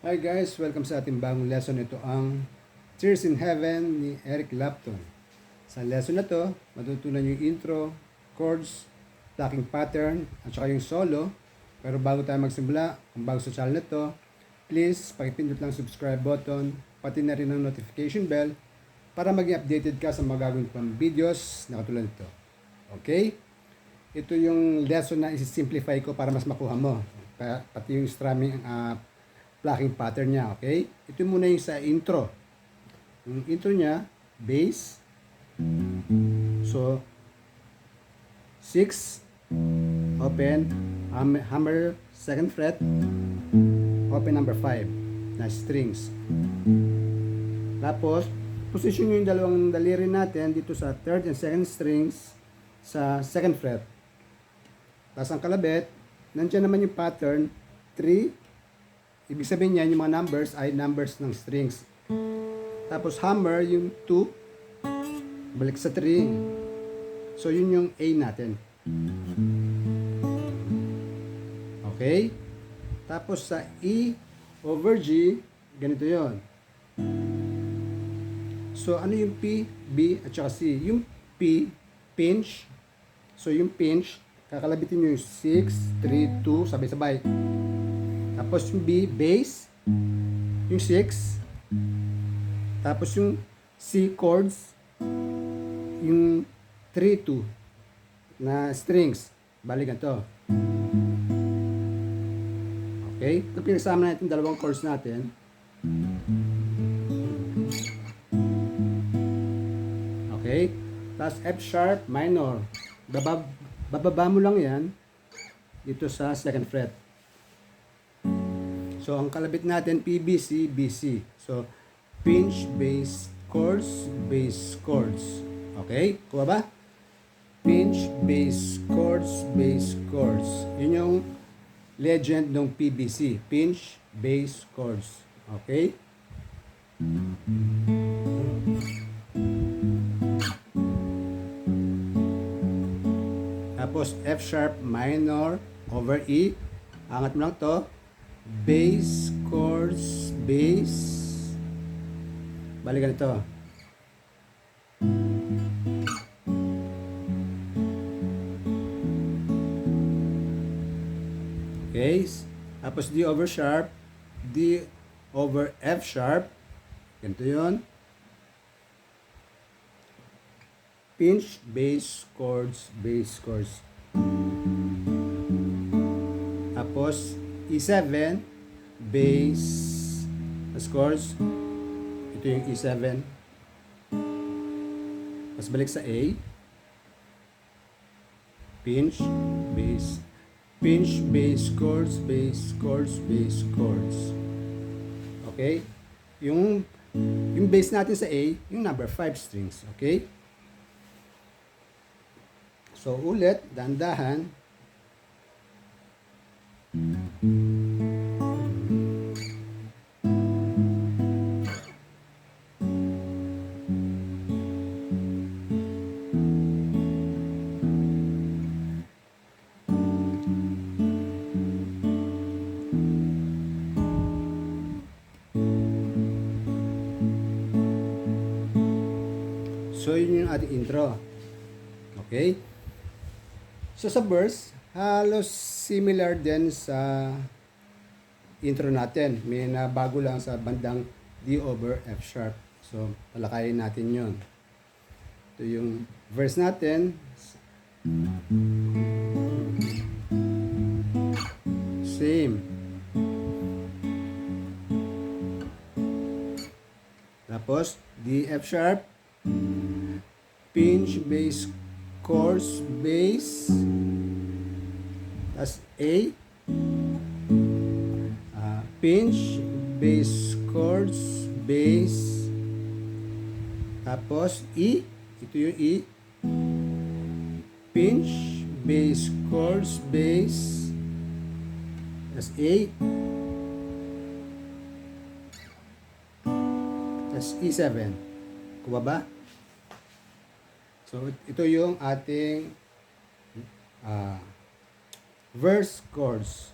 Hi guys, welcome sa ating bagong lesson. Ito ang Tears in Heaven ni Eric Clapton. Sa lesson na to, matutunan yung intro, chords, plucking pattern, at saka yung solo. Pero bago tayo magsimula, kung bago sa channel na to, please pakipindot lang subscribe button, pati na rin ang notification bell para maging updated ka sa mga gagawin pang videos na katulad nito. Okay? Ito yung lesson na isi-simplify ko para mas makuha mo. Pati yung strumming, plucking pattern niya, okay? Ito muna yung sa intro. Yung intro niya, bass. So, 6, open, hammer, 2nd fret, open number 5, na strings. Tapos, position yung dalawang daliri natin dito sa 3rd and 2nd strings sa 2nd fret. Tapos ang kalabit, nandiyan naman yung pattern, 3, ibig sabihin niyan, yung mga numbers ay numbers ng strings. Tapos hammer, yung 2, balik sa 3. So, yun yung A natin. Okay? Tapos sa E over G, ganito yon. So, ano yung P, B, at saka C? Yung P, pinch. So, yung pinch, kakalabitin nyo yung 6, 3, 2, sabay-sabay. Tapos yung B, bass, yung 6, tapos yung C chords, yung 3, 2 na strings. Balik ganito. Okay? Ito pinagsama natin dalawang chords natin. Okay? Tapos F sharp minor. Bababa mo lang yan dito sa 2nd fret. So, ang kalabit natin, PBC, BC. So, pinch, bass, chords, bass, chords. Okay? Kuha ba? Pinch, bass, chords, bass, chords. Yun yung legend ng PBC. Pinch, bass, chords. Okay? Tapos, F sharp minor over E. Angat mo lang to. Bass, chords, bass. Balikan ito. Okay. Tapos D over sharp. D over F sharp. Ganito yun. Pinch, bass, chords, bass, chords. Tapos E7, bass, as chords. Ito yung E7. Tapos balik sa A. Pinch, bass. Pinch, bass, chords, bass, chords, bass, chords. Okay? Yung bass natin sa A, yung number 5 strings. Okay? So, ulit, dahan-dahan. So, yun yung ating intro. Okay? So, sa verse, halos similar din sa intro natin. May nabago lang sa bandang D over F sharp. So, palakayin natin yun. Ito yung verse natin. Same. Tapos, D, F sharp. Pinch, bass, chords, bass. Tapos A. Pinch, bass, chords, bass. Tapos E. Ito yung E. Pinch, bass, chords, bass. Tapos A. Tapos E7. Kuha ba? So, ito yung ating verse chords.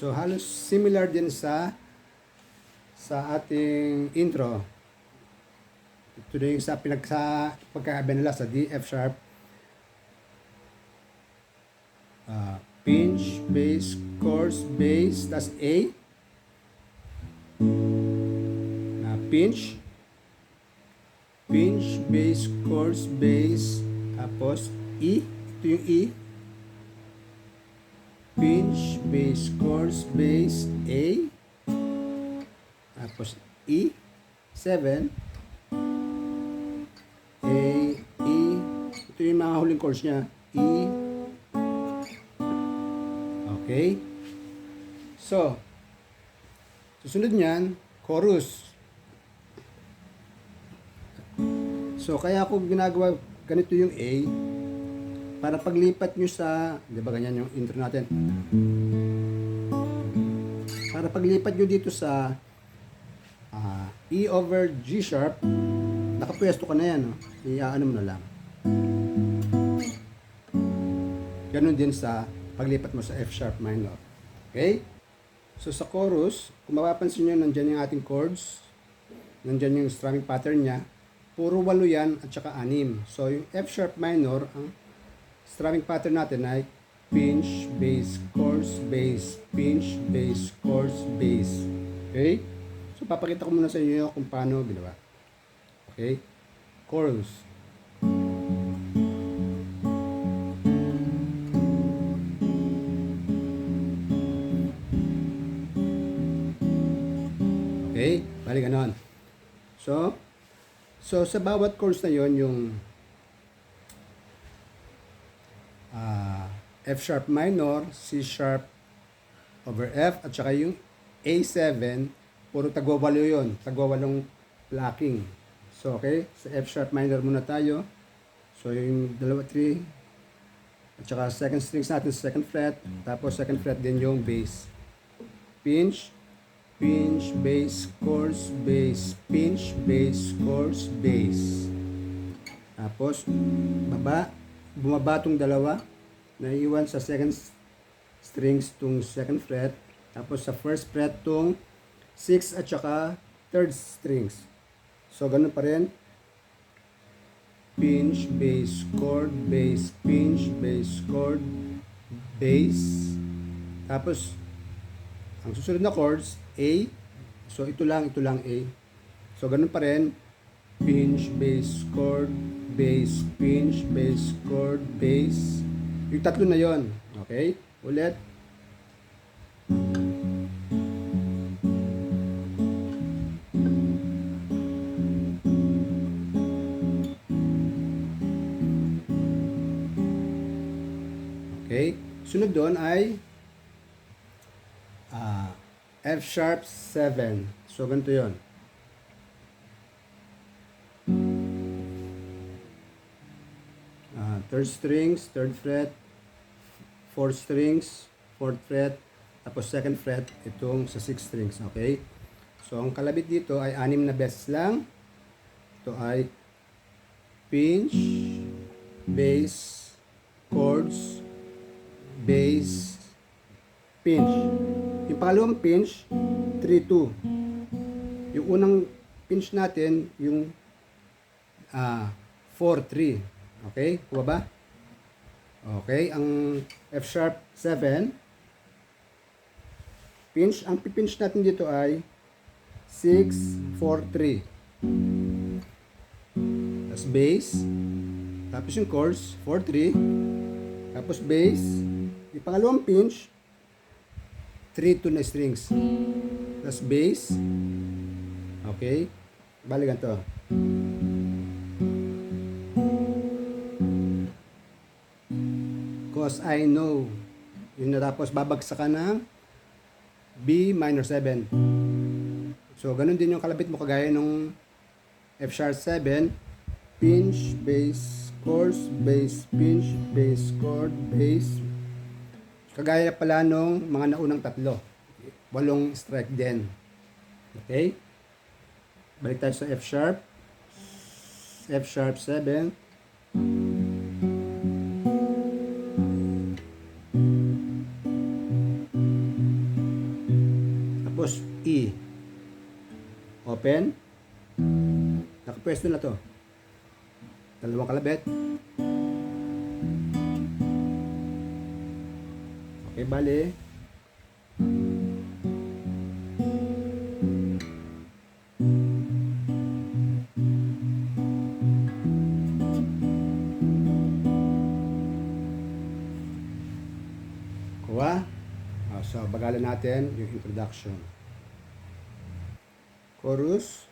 So halos similar din sa ating intro. Ito na yung sa pagkakaiba nila sa D, F sharp, pinch, bass, chorus, bass, tas A, pinch, bass, chorus, bass, tapos E, ito yung E, pinch, bass, chorus, bass, A, tapos E, 7, A, E, ito yung mga huling chords niya, E, okay. So, susunod niyan, chorus. So, kaya ako ginagawa ganito yung A, para paglipat nyo sa, di ba ganyan yung intro natin, para paglipat nyo dito sa E over G sharp, nakapwesto ka na yan, no? Iaano mo na lang. Ganon din sa paglipat mo sa F sharp minor. Okay? So sa chorus, kung mapapansin nyo, nandyan yung ating chords, nandyan yung strumming pattern niya, puro 8 yan at saka 6. So yung F sharp minor, ang strumming pattern natin ay pinch, bass, chorus, bass, pinch, bass, chorus, bass. Okay? So papakita ko muna sa inyo kung paano ginawa. Okay? Chorus. Okay? Bali ganon. So sa bawat chords na yon, yung F sharp minor, C sharp over F, at saka yung A7, puro tagwawalo yun. Tagwawalong locking. So, okay. Sa F sharp minor muna tayo. So, yung 2, 3, at saka second strings natin, second fret. Tapos, second fret din yung bass. Pinch, pinch, bass, chorus, bass. Pinch, bass, chorus, bass. Tapos, bumaba tong dalawa. Naiiwan sa second strings tong second fret. Tapos, sa first fret tong 6 at saka third strings. So, ganun pa rin. Pinch, bass, chord, bass, pinch, bass, chord, bass. Tapos, ang susunod na chords, A. So, ito lang A. So, ganun pa rin. Pinch, bass, chord, bass, pinch, bass, chord, bass. Yung tatlo na yon. Okay? Ulit. Okay? Sunod doon ay F sharp 7. So, ganito yun. Third strings, third fret, fourth strings, fourth fret, tapos second fret, itong sa 6 strings. Okay? So, ang kalabit dito ay 6 na beses lang. Ito ay pinch, bass, chords, bass, pinch. Yung pangalawang pinch, 3-2. Yung unang pinch natin, yung 4-3. Okay? Kuha ba? Okay. Ang F sharp 7, pinch. Ang pipinch natin dito ay 6-4-3. Tapos bass. Tapos yung chords, 4-3. Tapos bass. Yung pangalawang pinch, 3-2 na strings. Tapos bass. Okay. Bali ganito. Cause I know. Yun na, tapos babagsakan ng B minor 7. So, ganun din yung kalabit mo kagaya nung F sharp 7. Pinch, bass, chords, bass, pinch, bass, chord, bass. Kagaya pala nung mga naunang tatlo. 8 strike din. Okay? Balik tayo sa F sharp. F sharp 7. open. Nakapwesto na to. Dalawang kalabit. Okay, bali. Kuha. So, bagalan natin yung introduction. Chorus.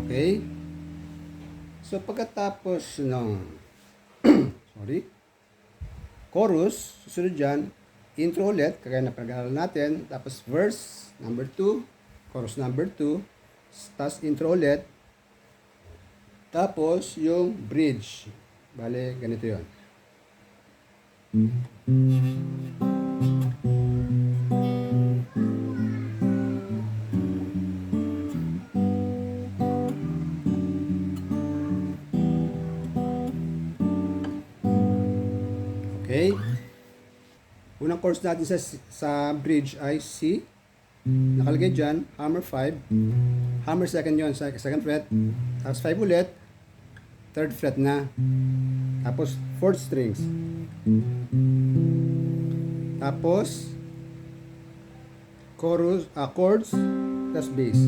Okay? So, pagkatapos ng chorus, susunod dyan, intro ulit, kagaya na pag-aaral natin, tapos verse number 2, chorus number 2, tapos intro ulit, tapos yung bridge. Bale, ganito yon. Okay? Unang chords natin sa bridge ay C. Nakalagay dyan, hammer 5. Hammer second yon, second fret. Tapos 5 ulit. Third fret na. Tapos fourth strings. Tapos chorus, chords, tapos bass.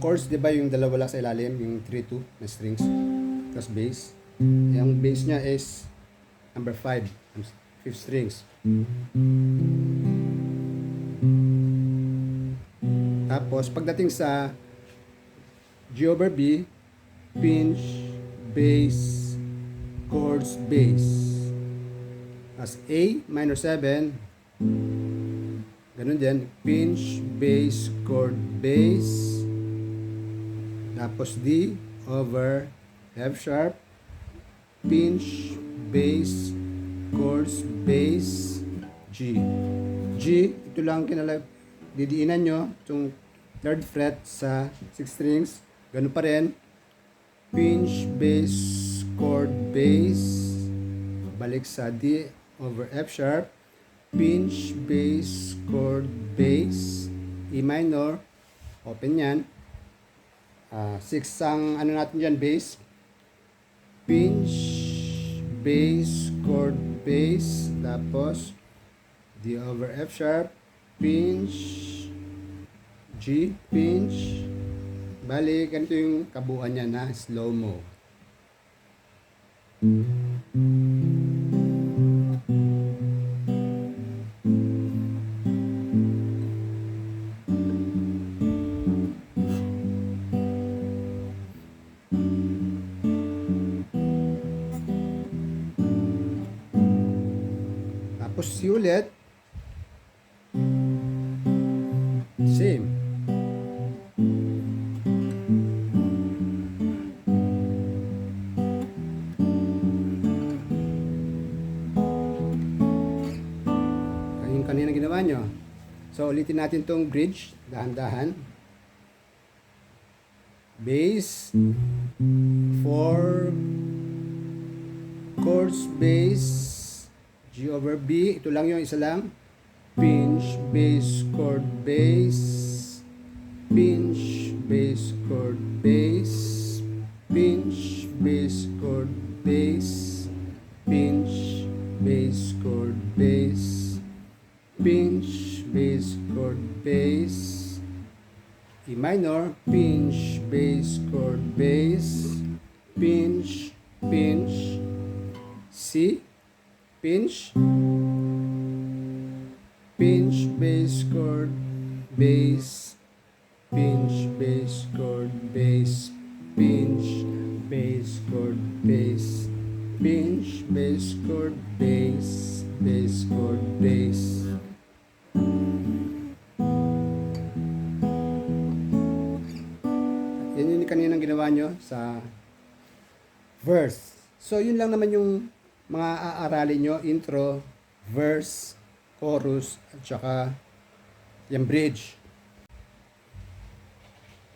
Chords, di ba yung dalawa lang sa ilalim, yung 3-2 na strings. Tapos bass. Yung bass niya is number 5, 5th strings. Tapos pagdating sa G over B, pinch, bass, chords, bass. As A minor 7, ganun din, pinch, bass, chord, bass. Tapos D over F sharp, pinch, bass, chords, bass, G. G, ito lang didiinan nyo, itong third fret sa 6 strings, ganun pa rin, pinch, bass, chord, bass, balik sa D over F sharp, pinch, bass, chord, bass, E minor, open yan, 6 ang ano natin dyan, bass, pinch, bass, chord, bass, tapos D over F sharp, pinch, G, pinch, bali, ganito yung kabuuan niya na slow-mo. Tapos C ulit. Same. Yung kanina ginawa nyo. So, ulitin natin tong bridge. Dahan-dahan. Bass. 4 chords, bass. G over B. Ito lang yung isa lang. Pinch, bass, chord, bass. Pinch, bass, chord, bass. Pinch, bass, chord, bass. Pinch, bass, chord, bass. Pinch, bass, chord, bass. E minor, pinch, bass, chord, bass. Pinch, pinch. C, pinch. Pinch, bass, chord, bass. Pinch, bass, chord, bass. Pinch, bass, chord, bass. Pinch, bass, chord, bass. Bass, chord, bass. Yan yung kaninang ginawa nyo sa verse. So, yun lang naman yung mga aaralin nyo, intro, verse, chorus, at saka yung bridge.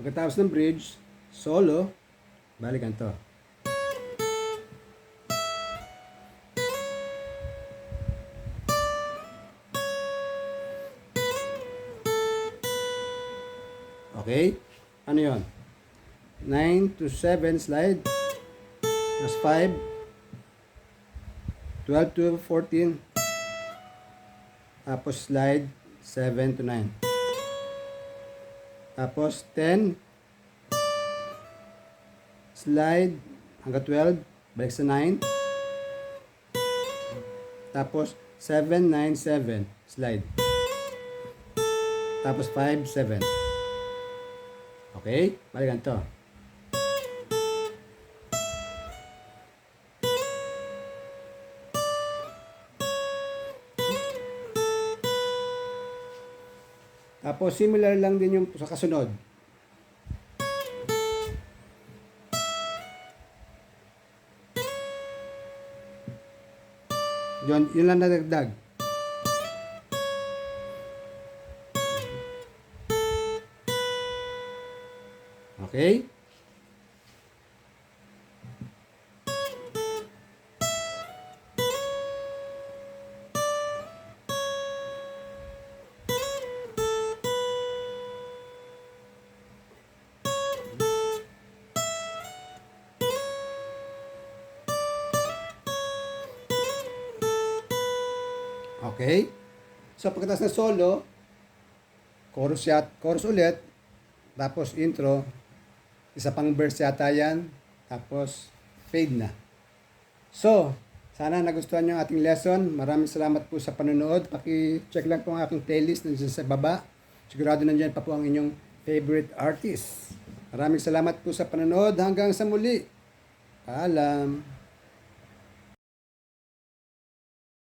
Pagkatapos ng bridge, solo, balikan to. Okay? Ano yon? 9 to 7 slide. Plus 5. 12 to 14. Tapos slide 7 to 9. Tapos 10. Slide hanggang 12. Balik sa 9. Tapos 7, 9, 7. Slide. Tapos 5, 7. Okay? Balikan to. Tapos similar lang din yung sa kasunod. Yun lang nadagdag. Okay? Okay? So, pagkatapos ng solo, chorus ulit, tapos intro, isa pang verse yata yan, tapos fade na. So, sana nagustuhan nyo ang ating lesson. Maraming salamat po sa panonood. Paki-check lang po ang aking playlist nandiyan sa baba. Sigurado nandiyan pa po ang inyong favorite artist. Maraming salamat po sa panonood. Hanggang sa muli. Paalam.